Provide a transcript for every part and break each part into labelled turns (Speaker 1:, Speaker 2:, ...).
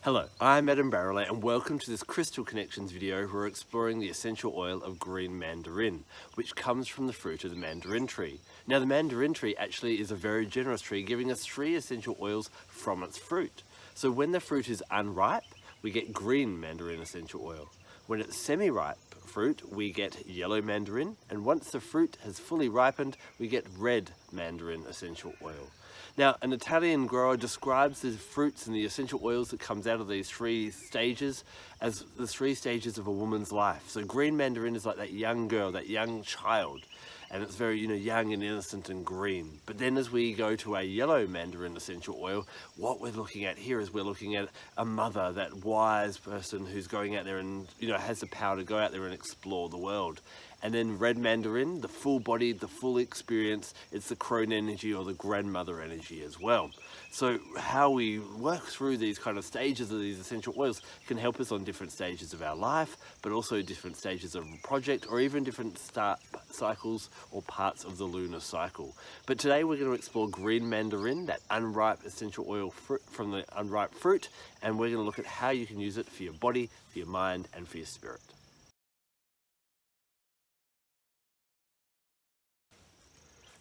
Speaker 1: Hello, I'm Adam Barralet and welcome to this Crystal Connections video where we're exploring the essential oil of Green Mandarin, which comes from the fruit of the mandarin tree. Now the mandarin tree actually is a very generous tree, giving us 3 essential oils from its fruit. So when the fruit is unripe, we get green mandarin essential oil. When it's semi-ripe fruit, we get yellow mandarin, and once the fruit has fully ripened, we get red mandarin essential oil. Now, an Italian grower describes the fruits and the essential oils that comes out of these 3 stages as the 3 stages of a woman's life. So green mandarin is like that young girl, that young child, and it's very, young and innocent and green. But then as we go to a yellow mandarin essential oil, what we're looking at here is we're looking at a mother, that wise person who's going out there and, has the power to go out there and explore the world. And then red mandarin, the full-bodied, the full experience, it's the crone energy or the grandmother energy as well. So how we work through these kind of stages of these essential oils can help us on different stages of our life, but also different stages of a project or even different start cycles or parts of the lunar cycle. But today we're going to explore green mandarin, that unripe essential oil from the unripe fruit, and we're going to look at how you can use it for your body, for your mind, and for your spirit.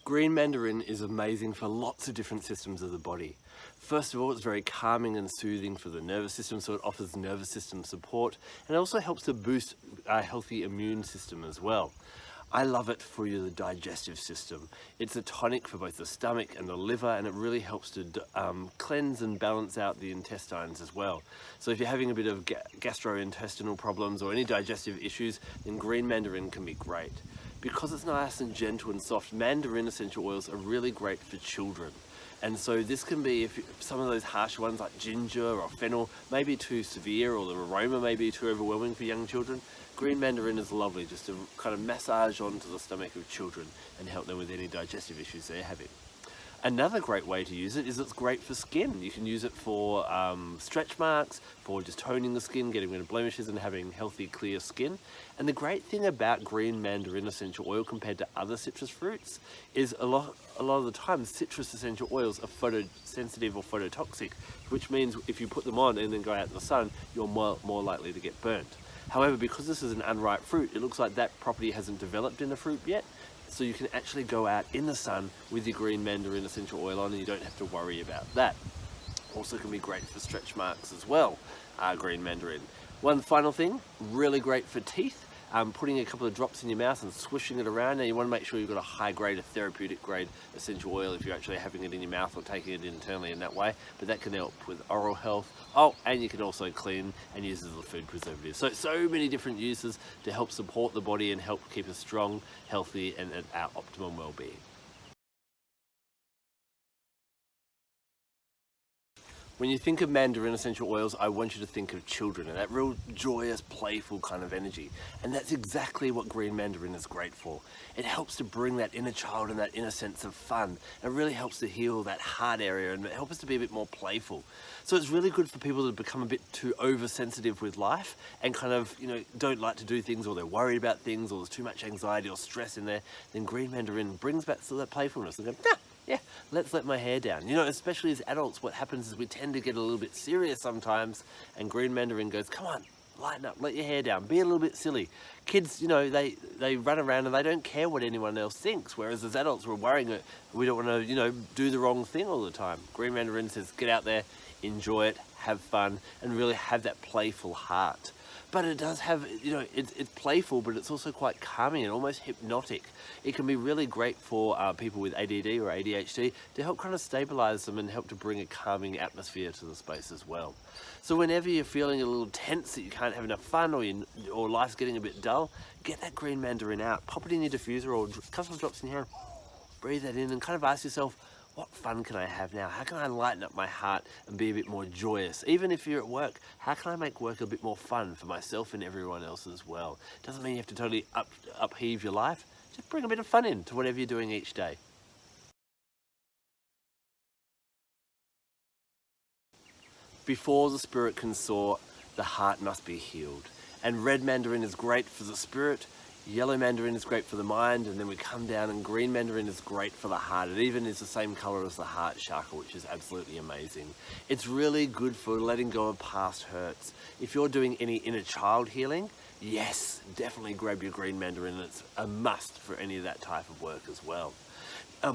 Speaker 1: Green mandarin is amazing for lots of different systems of the body. First of all, it's very calming and soothing for the nervous system, so it offers nervous system support, and it also helps to boost a healthy immune system as well. I love it for the digestive system. It's a tonic for both the stomach and the liver, and it really helps to cleanse and balance out the intestines as well. So if you're having a bit of gastrointestinal problems or any digestive issues, then green mandarin can be great. Because it's nice and gentle and soft, mandarin essential oils are really great for children. And so this can be, if some of those harsh ones like ginger or fennel may be too severe, or the aroma may be too overwhelming for young children, green mandarin is lovely just to kind of massage onto the stomach of children and help them with any digestive issues they're having. Another great way to use it is it's great for skin. You can use it for stretch marks, for just toning the skin, getting rid of blemishes and having healthy, clear skin. And the great thing about green mandarin essential oil compared to other citrus fruits is a lot of the time citrus essential oils are photosensitive or phototoxic, which means if you put them on and then go out in the sun, you're more likely to get burnt. However, because this is an unripe fruit, it looks like that property hasn't developed in the fruit yet. So you can actually go out in the sun with your green mandarin essential oil on and you don't have to worry about that. Also can be great for stretch marks as well, green mandarin. One final thing, really great for teeth. Putting a couple of drops in your mouth and swishing it around. Now you want to make sure you've got a high grade, a therapeutic grade essential oil if you're actually having it in your mouth or taking it internally in that way, but that can help with oral health. Oh, and you can also clean and use as a food preservative. So many different uses to help support the body and help keep us strong, healthy, and at our optimum well-being. When you think of mandarin essential oils, I want you to think of children and that real joyous, playful kind of energy. And that's exactly what green mandarin is great for. It helps to bring that inner child and that inner sense of fun. It really helps to heal that heart area and help us to be a bit more playful. So it's really good for people that become a bit too oversensitive with life and kind of, don't like to do things, or they're worried about things, or there's too much anxiety or stress in there. Then green mandarin brings back some of that playfulness and go, yeah, let's let my hair down. Especially as adults, what happens is we tend to get a little bit serious sometimes, and green mandarin goes, come on, lighten up, let your hair down, be a little bit silly. Kids, they run around and they don't care what anyone else thinks, whereas as adults we're worrying that we don't want to, do the wrong thing all the time. Green mandarin says, get out there, enjoy it, have fun, and really have that playful heart. But it does have, it's playful, but it's also quite calming and almost hypnotic. It can be really great for people with ADD or ADHD to help kind of stabilize them and help to bring a calming atmosphere to the space as well. So whenever you're feeling a little tense that you can't have enough fun, or life's getting a bit dull, get that green mandarin out, pop it in your diffuser or a couple of drops in your hand, breathe that in and kind of ask yourself, what fun can I have now? How can I lighten up my heart and be a bit more joyous? Even if you're at work, how can I make work a bit more fun for myself and everyone else as well? Doesn't mean you have to totally upheave your life. Just bring a bit of fun into whatever you're doing each day. Before the spirit can soar, the heart must be healed. And red mandarin is great for the spirit. Yellow Mandarin is great for the mind, and then we come down and Green Mandarin is great for the heart. It even is the same color as the heart chakra, which is absolutely amazing. It's really good for letting go of past hurts. If you're doing any inner child healing, yes, definitely grab your Green Mandarin. It's a must for any of that type of work as well.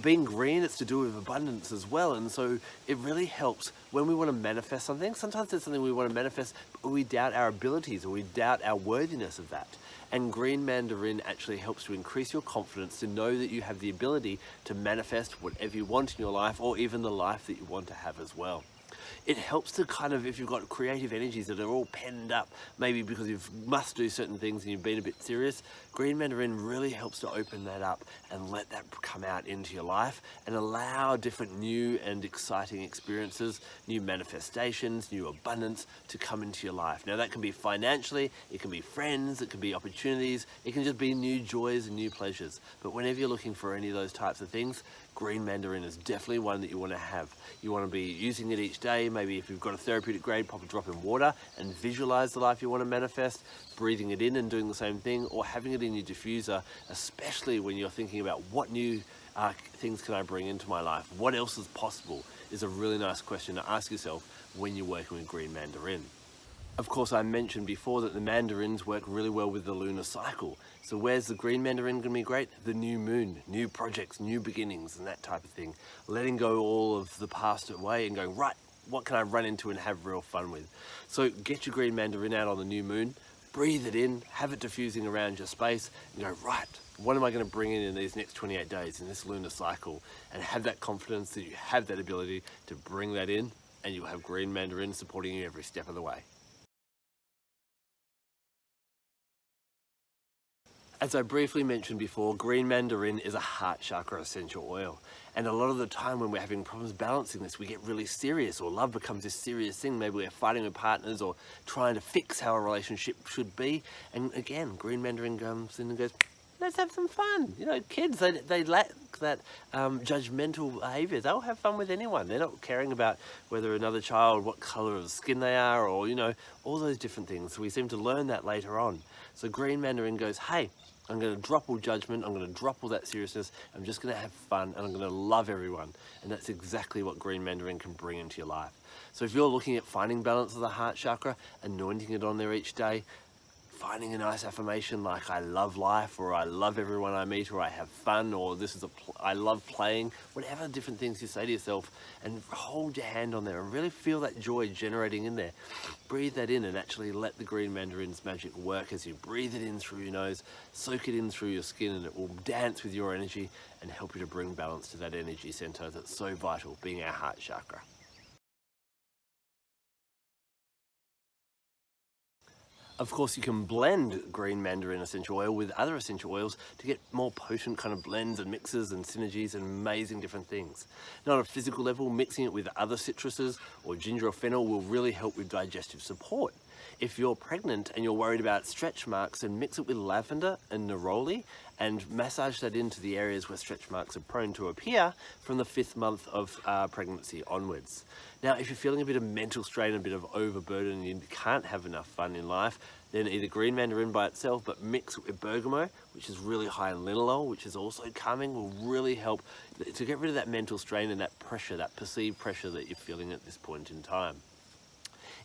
Speaker 1: Being green, it's to do with abundance as well, and so it really helps when we want to manifest something. Sometimes it's something we want to manifest, but we doubt our abilities or we doubt our worthiness of that. And Green Mandarin actually helps to increase your confidence to know that you have the ability to manifest whatever you want in your life, or even the life that you want to have as well. It helps to kind of, if you've got creative energies that are all penned up, maybe because you must do certain things and you've been a bit serious, Green Mandarin really helps to open that up and let that come out into your life and allow different new and exciting experiences, new manifestations, new abundance to come into your life. Now that can be financially, it can be friends, it can be opportunities, it can just be new joys and new pleasures. But whenever you're looking for any of those types of things, Green Mandarin is definitely one that you want to have. You want to be using it each day. Maybe if you've got a therapeutic grade, pop a drop in water and visualize the life you want to manifest, breathing it in and doing the same thing, or having it in your diffuser, especially when you're thinking about what new things can I bring into my life? What else is possible? Is a really nice question to ask yourself when you're working with Green Mandarin. Of course, I mentioned before that the Mandarins work really well with the lunar cycle. So where's the Green Mandarin going to be great? The new moon, new projects, new beginnings, and that type of thing. Letting go all of the past away and going, right, what can I run into and have real fun with? So get your Green Mandarin out on the new moon, breathe it in, have it diffusing around your space, and go, right, what am I going to bring in these next 28 days in this lunar cycle? And have that confidence that you have that ability to bring that in, and you'll have Green Mandarin supporting you every step of the way. As I briefly mentioned before, Green Mandarin is a heart chakra essential oil. And a lot of the time when we're having problems balancing this, we get really serious, or love becomes this serious thing. Maybe we're fighting with partners or trying to fix how a relationship should be. And again, Green Mandarin comes in and goes, let's have some fun. You know, kids, they lack that judgmental behavior. They'll have fun with anyone. They're not caring about whether another child, what color of skin they are, or, you know, all those different things. We seem to learn that later on. So Green Mandarin goes, hey, I'm going to drop all judgment, I'm going to drop all that seriousness, I'm just going to have fun, and I'm going to love everyone. And that's exactly what Green Mandarin can bring into your life. So if you're looking at finding balance of the heart chakra, anointing it on there each day, finding a nice affirmation like I love life, or I love everyone I meet, or I have fun, or this is I love playing, whatever different things you say to yourself, and hold your hand on there and really feel that joy generating in there. Breathe that in and actually let the Green Mandarin's magic work as you breathe it in through your nose, soak it in through your skin, and it will dance with your energy and help you to bring balance to that energy center that's so vital, being our heart chakra. Of course, you can blend Green Mandarin essential oil with other essential oils to get more potent kind of blends and mixes and synergies and amazing different things. Now, on a physical level, mixing it with other citruses or ginger or fennel will really help with digestive support. If you're pregnant and you're worried about stretch marks, then mix it with lavender and neroli and massage that into the areas where stretch marks are prone to appear from the 5th month of pregnancy onwards. Now, if you're feeling a bit of mental strain, a bit of overburden, and you can't have enough fun in life, then either Green Mandarin by itself, but mix it with bergamot, which is really high in linalool, which is also calming, will really help to get rid of that mental strain and that pressure, that perceived pressure that you're feeling at this point in time.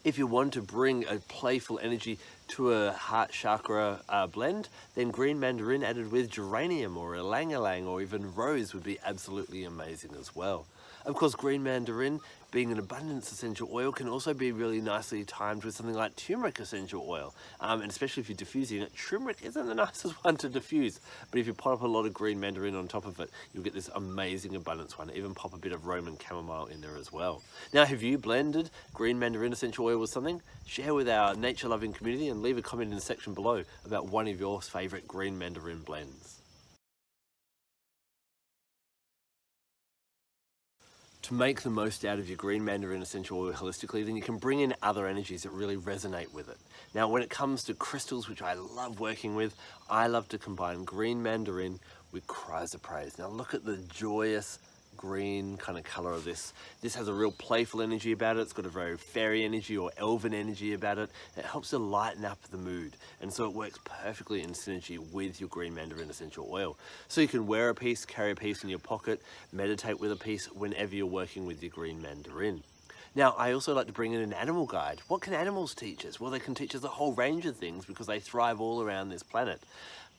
Speaker 1: If you want to bring a playful energy to a heart chakra blend, then Green Mandarin added with geranium or ylang-ylang or even rose would be absolutely amazing as well. Of course, Green Mandarin, being an abundance essential oil, can also be really nicely timed with something like turmeric essential oil. And especially if you're diffusing it, turmeric isn't the nicest one to diffuse. But if you pop a lot of Green Mandarin on top of it, you'll get this amazing abundance one. Even pop a bit of Roman chamomile in there as well. Now, have you blended Green Mandarin essential oil with something? Share with our nature-loving community and leave a comment in the section below about one of your favorite Green Mandarin blends. To make the most out of your Green Mandarin essential oil holistically, then you can bring in other energies that really resonate with it. Now, when it comes to crystals, which I love working with, I love to combine Green Mandarin with cries of praise. Now, look at the joyous, green kind of color of this. This has a real playful energy about it. It's got a very fairy energy or elven energy about it. It helps to lighten up the mood, and so it works perfectly in synergy with your Green Mandarin essential oil. So you can wear a piece, carry a piece in your pocket, meditate with a piece whenever you're working with your Green Mandarin. Now, I also like to bring in an animal guide. What can animals teach us? Well, they can teach us a whole range of things because they thrive all around this planet.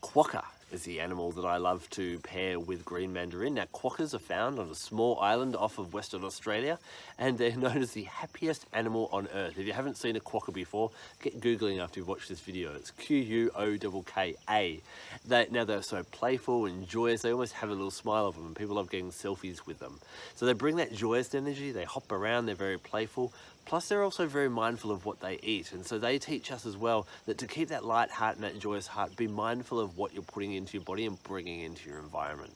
Speaker 1: Quokka is the animal that I love to pair with Green Mandarin. Now, quokkas are found on a small island off of Western Australia, and they're known as the happiest animal on earth. If you haven't seen a quokka before, get Googling after you've watched this video. It's Quokka. Now, they're so playful and joyous, they almost have a little smile of them, and people love getting selfies with them. So they bring that joyous energy, they hop around, they're very playful. Plus, they're also very mindful of what they eat, and so they teach us as well that to keep that light heart and that joyous heart, be mindful of what you're putting into your body and bringing into your environment.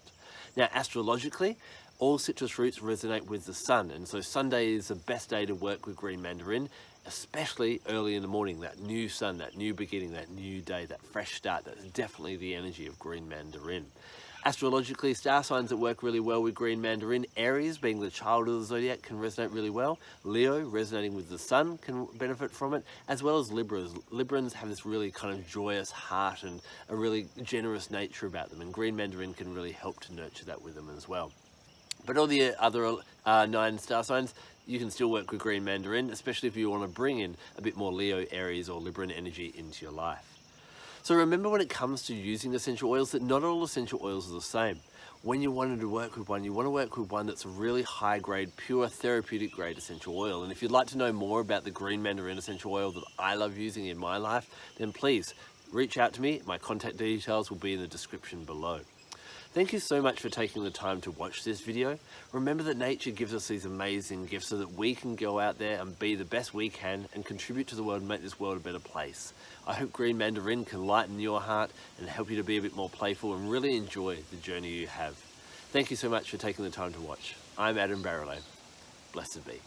Speaker 1: Now, astrologically, all citrus fruits resonate with the sun, and so Sunday is the best day to work with Green Mandarin, especially early in the morning. That new sun, that new beginning, that new day, that fresh start, that's definitely the energy of Green Mandarin. Astrologically, star signs that work really well with Green Mandarin: Aries, being the child of the zodiac, can resonate really well. Leo, resonating with the sun, can benefit from it, as well as Libras. Librans have this really kind of joyous heart and a really generous nature about them, and Green Mandarin can really help to nurture that with them as well. But all the other 9 star signs, you can still work with Green Mandarin, especially if you want to bring in a bit more Leo, Aries, or Libran energy into your life. So remember, when it comes to using essential oils, that not all essential oils are the same. When you're wanting to work with one, you want to work with one that's a really high grade, pure therapeutic grade essential oil. And if you'd like to know more about the Green Mandarin essential oil that I love using in my life, then please reach out to me. My contact details will be in the description below. Thank you so much for taking the time to watch this video. Remember that nature gives us these amazing gifts so that we can go out there and be the best we can and contribute to the world and make this world a better place. I hope Green Mandarin can lighten your heart and help you to be a bit more playful and really enjoy the journey you have. Thank you so much for taking the time to watch. I'm Adam Barralet. Blessed be.